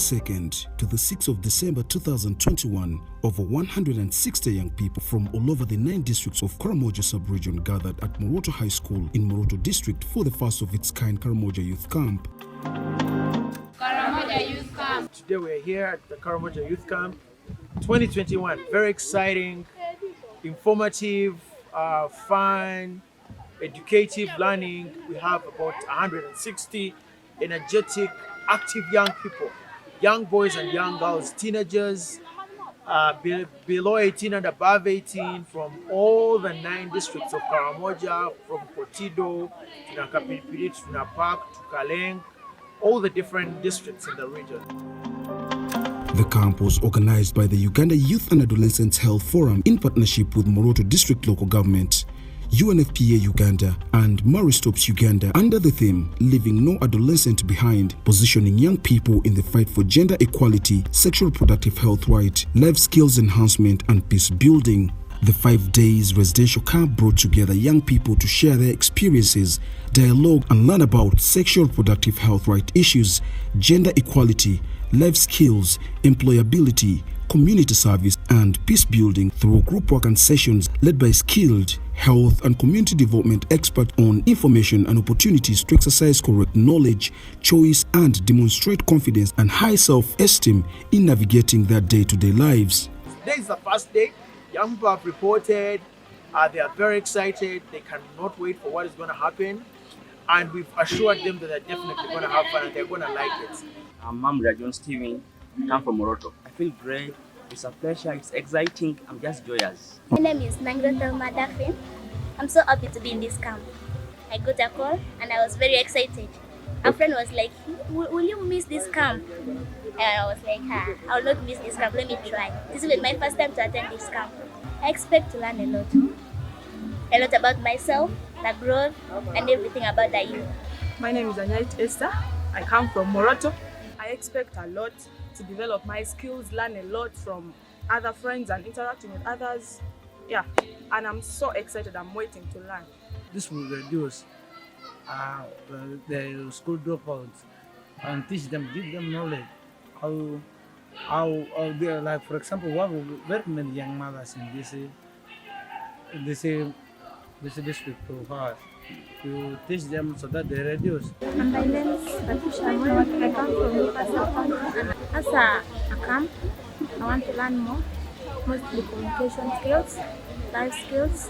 2nd to the 6th of December 2021, over 160 young people from all over the 9 districts of Karamoja sub-region gathered at Moroto High School in Moroto district for the first of its kind Karamoja Youth Camp. Karamoja Youth Camp. Today we're here at the Karamoja Youth Camp 2021. Very exciting, informative, fun, educative learning. We have about 160 energetic, active young people, young boys and young girls, teenagers, below 18 and above 18 from all the 9 districts of Karamoja, from Kotido to Nakapiripiri to Napak to Kaleng, all the different districts in the region. The camp was organized by the Uganda Youth and Adolescents Health Forum in partnership with Moroto District Local Government, UNPFA Uganda and Marie Stopes Uganda under the theme Leaving No Adolescent Behind, positioning young people in the fight for gender equality, sexual reproductive health right, life skills enhancement and peace building. The 5 days residential camp brought together young people to share their experiences, dialogue and learn about sexual reproductive health right issues, gender equality, life skills, employability, community service and peace building through group work and sessions led by skilled health and community development experts on information and opportunities to exercise correct knowledge, choice and demonstrate confidence and high self-esteem in navigating their day-to-day lives. Today is the first day. Young people have reported, they are very excited, they cannot wait for what is going to happen, and we've assured them that they're definitely going to have fun and they're going to like it. I'm Marie Stopes. I come from Moroto. I feel great, it's a pleasure, it's exciting, I'm just joyous. My name is Moroto Madafin. I'm so happy to be in this camp. I got a call and I was very excited. A friend was like, will you miss this camp? And I was like, I will not miss this camp, let me try. This will be my first time to attend this camp. I expect to learn a lot about myself, the growth, and everything about the youth. My name is ANYAIT ESTHER. I come from Moroto. I expect a lot to develop my skills, learn a lot from other friends and interacting with others. Yeah, and I'm so excited, I'm waiting to learn. This will reduce the school dropouts and teach them, give them knowledge. How they are, like, for example, we have very many young mothers in this district so far. To teach them so that they reduce. My name is PATRICIA. I come from Uganda. As a camp, I want to learn more, mostly communication skills, life skills,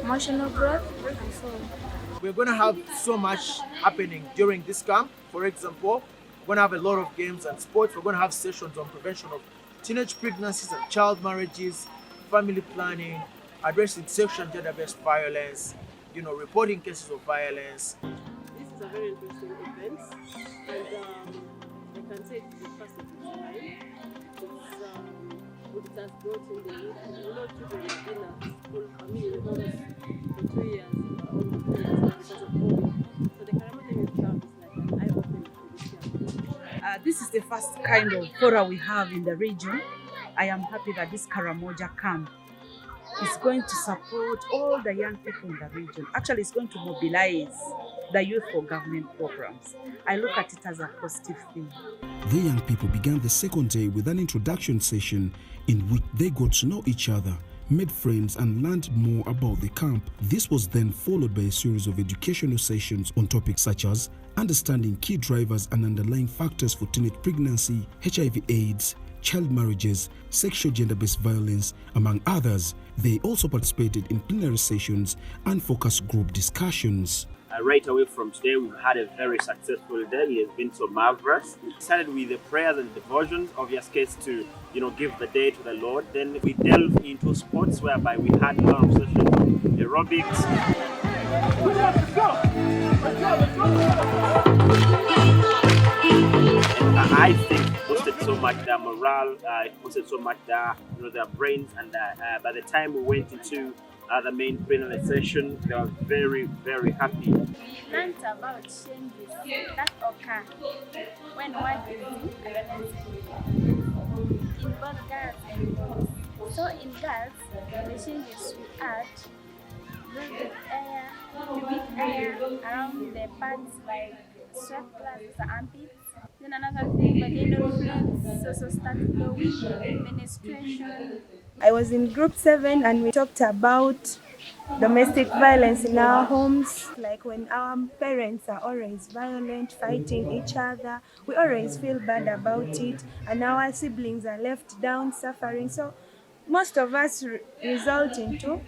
emotional growth, and so on. We're going to have so much happening during this camp. For example, we're going to have a lot of games and sports. We're going to have sessions on prevention of teenage pregnancies and child marriages, family planning, addressing sexual and gender-based violence, reporting cases of violence. This is a very interesting event, and I can say it's the first of its kind. It has brought in the youth, and a lot of children have been at school, homes for 2 years, almost 3 years because of COVID. So the Karamoja Youth Camp is like an eye-opener for this year. This is the first kind of forum we have in the region. I am happy that this Karamoja camp is going to support all the young people in the region. Actually, it's going to mobilize the youth for government programs. I look at it as a positive thing. The young people began the second day with an introduction session in which they got to know each other, made friends and learned more about the camp. This was then followed by a series of educational sessions on topics such as understanding key drivers and underlying factors for teenage pregnancy, HIV/AIDS, child marriages, sexual gender-based violence, among others. They also participated in plenary sessions and focus group discussions. Right away from today, we've had a very successful day. It has been so marvelous. We started with the prayers and devotions, obvious case to give the day to the Lord. Then we delved into sports whereby we had a lot of sessions on aerobics. I think boosted so much their morale, boosted so much their brains, and by the time we went into the main plenary session, they were very, very happy. We learned about changes that occur when one is in adolescence, in both girls and boys. So in girls, the changes we add, pubic area around the parts like sweat glands, the armpits. Then another thing, by the end of friends also started flowing, menstruation. I was in group 7 and we talked about domestic violence in our homes, like when our parents are always violent, fighting each other, we always feel bad about it, and our siblings are left down suffering. So most of us result into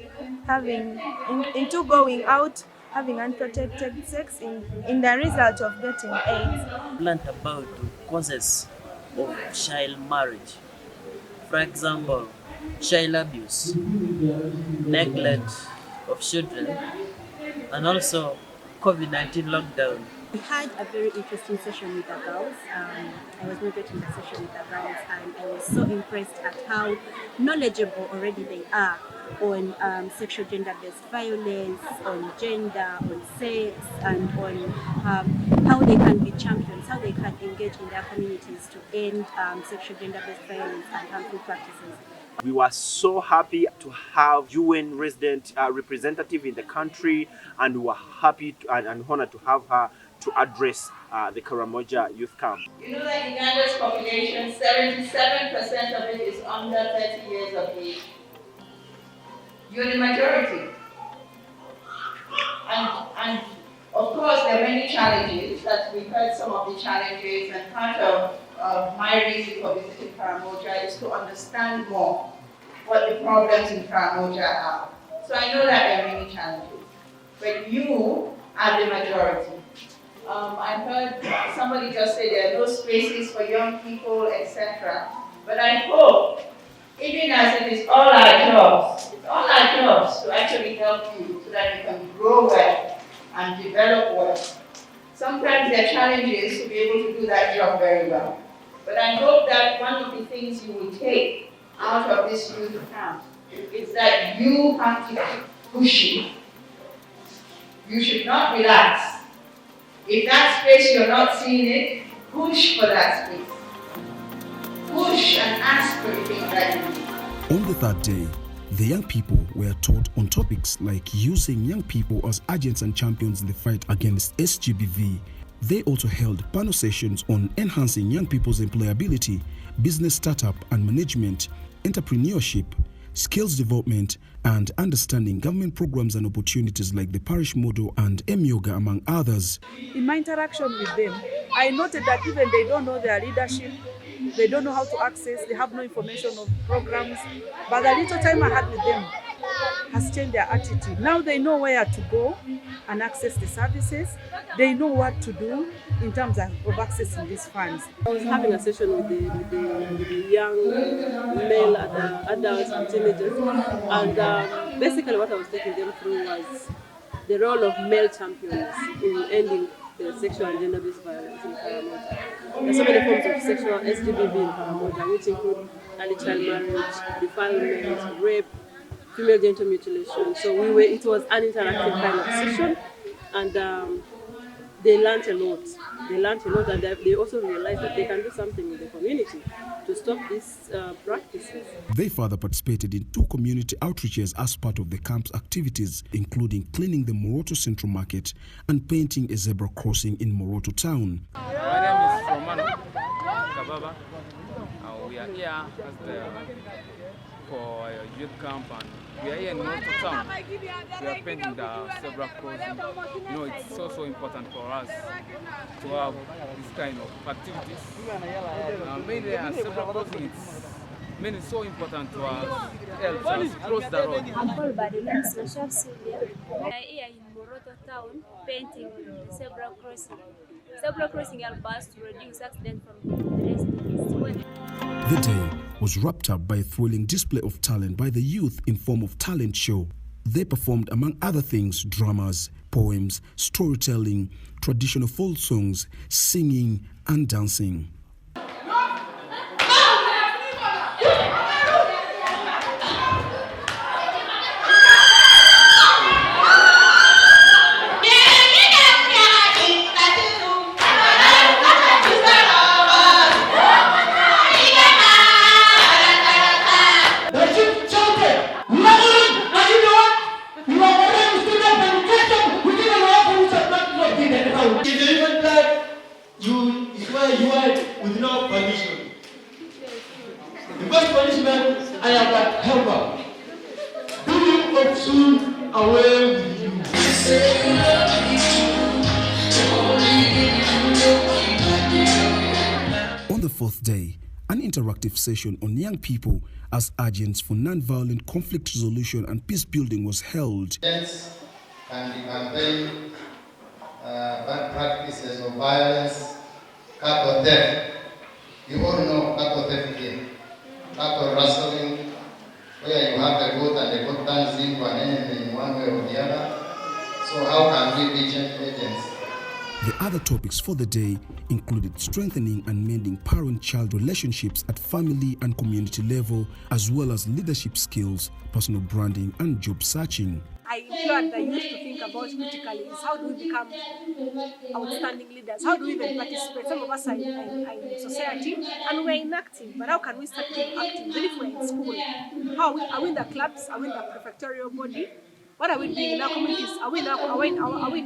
into going out, having unprotected sex in the result of getting AIDS. Learned about the causes of child marriage. For example, child abuse, neglect of children, and also COVID-19 lockdown. We had a very interesting session with the girls. I was moderating the session with the girls, and I was so impressed at how knowledgeable already they are on sexual gender-based violence, on gender, on sex, and on how they can be champions, how they can engage in their communities to end sexual gender-based violence and harmful practices. We were so happy to have UN resident representative in the country, and we were happy and honored to have her to address the Karamoja Youth Camp. You know that Uganda's population, 77% of it is under 30 years of age. You're the majority. And of course, there are many challenges that we heard some of the challenges, and part of my reason for visiting Karamoja is to understand more what the problems in Karamoja are. So I know that there are many challenges, but you are the majority. I heard somebody just say there are no spaces for young people, etc. But I hope, even as it is all our jobs, it's all our jobs to actually help you so that you can grow well and develop well. Sometimes there are challenges to be able to do that job very well. But I hope that one of the things you will take out of this youth camp is that you have to keep pushing. You should not relax. If that space you're not seeing it, push for that space. Push and ask for the things that you need. On the third day, the young people were taught on topics like using young people as agents and champions in the fight against SGBV. They also held panel sessions on enhancing young people's employability, business startup and management, entrepreneurship, skills development, and understanding government programs and opportunities like the parish model and yoga, among others. In my interaction with them, I noted that even they don't know their leadership, they don't know how to access, they have no information of programs, but the little time I had with them has changed their attitude. Now they know where to go and access the services. They know what to do in terms of accessing these funds. I was having a session with the young male adults and teenagers, and basically what I was taking them through was the role of male champions in ending the sexual and gender-based violence in Karamoja. There are so many forms of sexual SGBV in Karamoja, which include early child marriage, defilement, rape, female genital mutilation. So it was an interactive kind of session, and they learned a lot. And they also realized that they can do something with the community to stop these practices. They further participated in 2 community outreaches as part of the camp's activities, including cleaning the Moroto Central Market and painting a zebra crossing in Moroto town. My name is Romano Kababa. We are here for a youth camp, and we are here in Moroto town. We are painting the zebra crossing. You know, it's so important for us to have this kind of activities. Mainly a zebra crossing, it's so important to us. Helps us cross the road. I'm called by the name Social Sylvia. We are here in Moroto town painting the zebra crossing. Zebra crossing helps us to reduce accidents from the rest of the The day was wrapped up by a thrilling display of talent by the youth in form of talent show. They performed, among other things, dramas, poems, storytelling, traditional folk songs, singing and dancing. You are I am at cover. Being of soon away with you. On the fourth day, an interactive session on young people as agents for non-violent conflict resolution and peace building was held. Yes, and the campaign bad practices of violence, cattle theft. You all know cattle theft here. Cattle rustling, where you have the goat and the goat turns into an enemy in one way or the other. So how can we be change agents? The other topics for the day included strengthening and mending parent-child relationships at family and community level, as well as leadership skills, personal branding, and job searching. I implored the youth to think about critically is how do we become outstanding leaders? How do we even participate? Some of us are in society and we're inactive, but how can we start being active? Even if we're in school, are we in the clubs? Are we in the prefectorial body? What are we doing in our communities? Are we in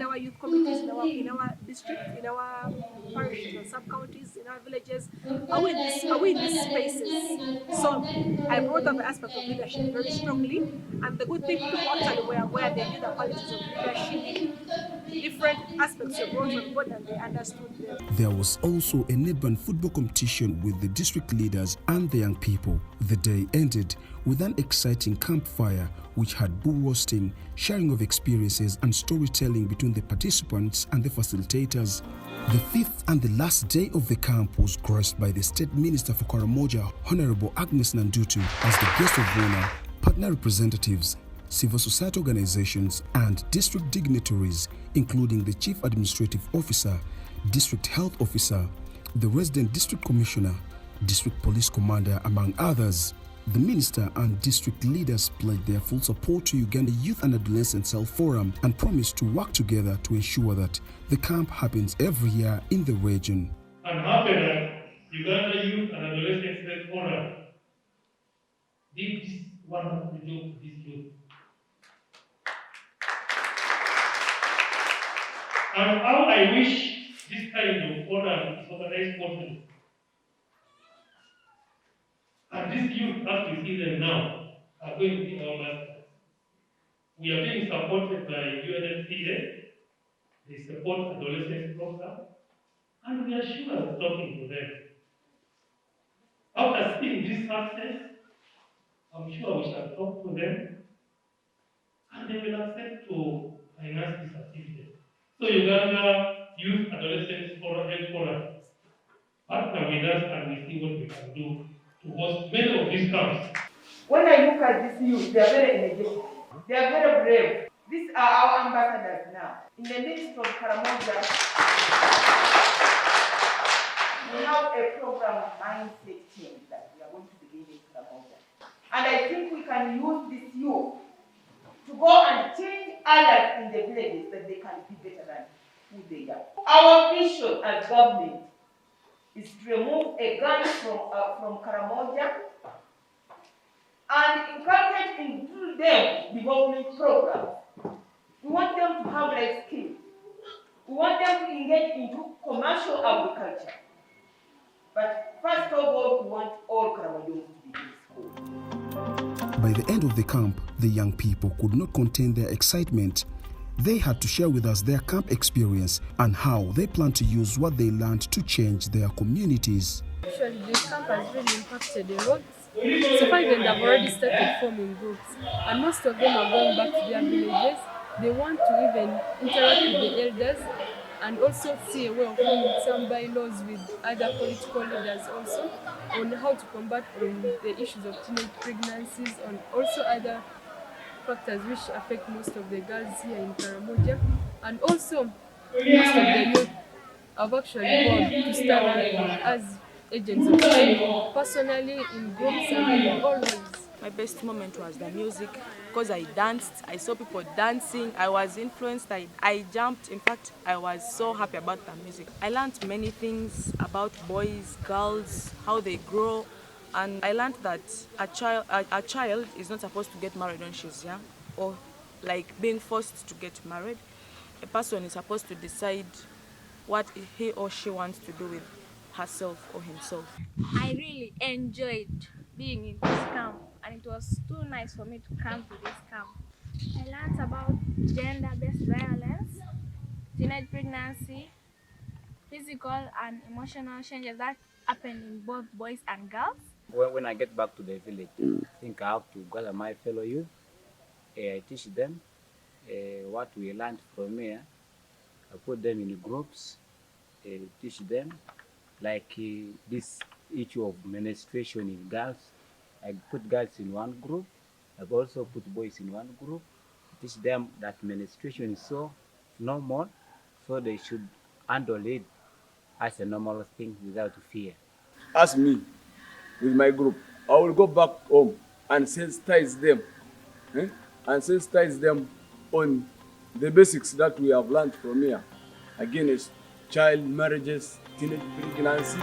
our youth communities, in our district, in our parishes and sub-counties, in our villages? Are we in these spaces? So I brought up the aspect of leadership very strongly, and the good thing people actually were aware they knew the qualities of leadership. Different aspects were brought on board and they understood them. There was also a Nedban football competition with the district leaders and the young people. The day ended with an exciting campfire which had bull roasting, sharing of experiences and storytelling between the participants and the facilitators. The fifth and the last day of the camp was graced by the State Minister for Karamoja, Honorable Agnes Nandutu, as the guest of honor, partner representatives, civil society organizations and district dignitaries, including the Chief Administrative Officer, District Health Officer, the Resident District Commissioner, District Police Commander, among others. The Minister and district leaders pledged their full support to Uganda Youth and Adolescents Health Forum and promised to work together to ensure that the camp happens every year in the region. I'm happy that Uganda Youth and Adolescents Health Forum did this wonderful job for this youth. And how I wish this kind of forum is organized quarterly. And these youth, as we see them now, are going to be our masters. We are being supported by UNPFA, they support adolescents program, and we are sure of talking to them. After seeing this success, I'm sure we shall talk to them, and they will accept to finance this activity. So Uganda Youth Adolescents Health Forum, partner with us and we see what we can do to host many of these camps. When I look at these youth, they are very energetic. They are very brave. These are our ambassadors now. In the midst of Karamoja, we have a program mindset change that we are going to begin in Karamoja. And I think we can use this youth to go and change others in the villages that they can be better than who they are. Our vision as government is to remove a gun from Karamoja and inculcate into them development programs. We want them to have life skills. We want them to engage into commercial agriculture. But first of all, we want all Karamojans to be in school. By the end of the camp, the young people could not contain their excitement. They had to share with us their camp experience and how they plan to use what they learned to change their communities. Actually, this camp has really impacted a lot. So far, even they've already started forming groups, and most of them are going back to their villages. They want to even interact with the elders and also see a way of forming some bylaws with other political leaders also on how to combat the issues of teenage pregnancies and also other factors which affect most of the girls here in Karamoja. And also, most of the youth have actually gone to start as agents of change, personally, in groups and in all ways. My best moment was the music, because I danced, I saw people dancing, I was influenced, I jumped. In fact, I was so happy about the music. I learned many things about boys, girls, how they grow, and I learned that a child is not supposed to get married when she's young, or like being forced to get married. A person is supposed to decide what he or she wants to do with herself or himself. I really enjoyed being in this camp, and it was too nice for me to come to this camp. I learned about gender-based violence, teenage pregnancy, physical and emotional changes that happen in both boys and girls. When I get back to the village, I think I have to gather my fellow youth. I teach them what we learned from here. I put them in groups, teach them like this issue of menstruation in girls. I put girls in one group. I've also put boys in one group. Teach them that menstruation is so normal, so they should handle it as a normal thing without fear. As me, with my group, I will go back home and sensitize them, and sensitize them on the basics that we have learned from here against child marriages, teenage pregnancy.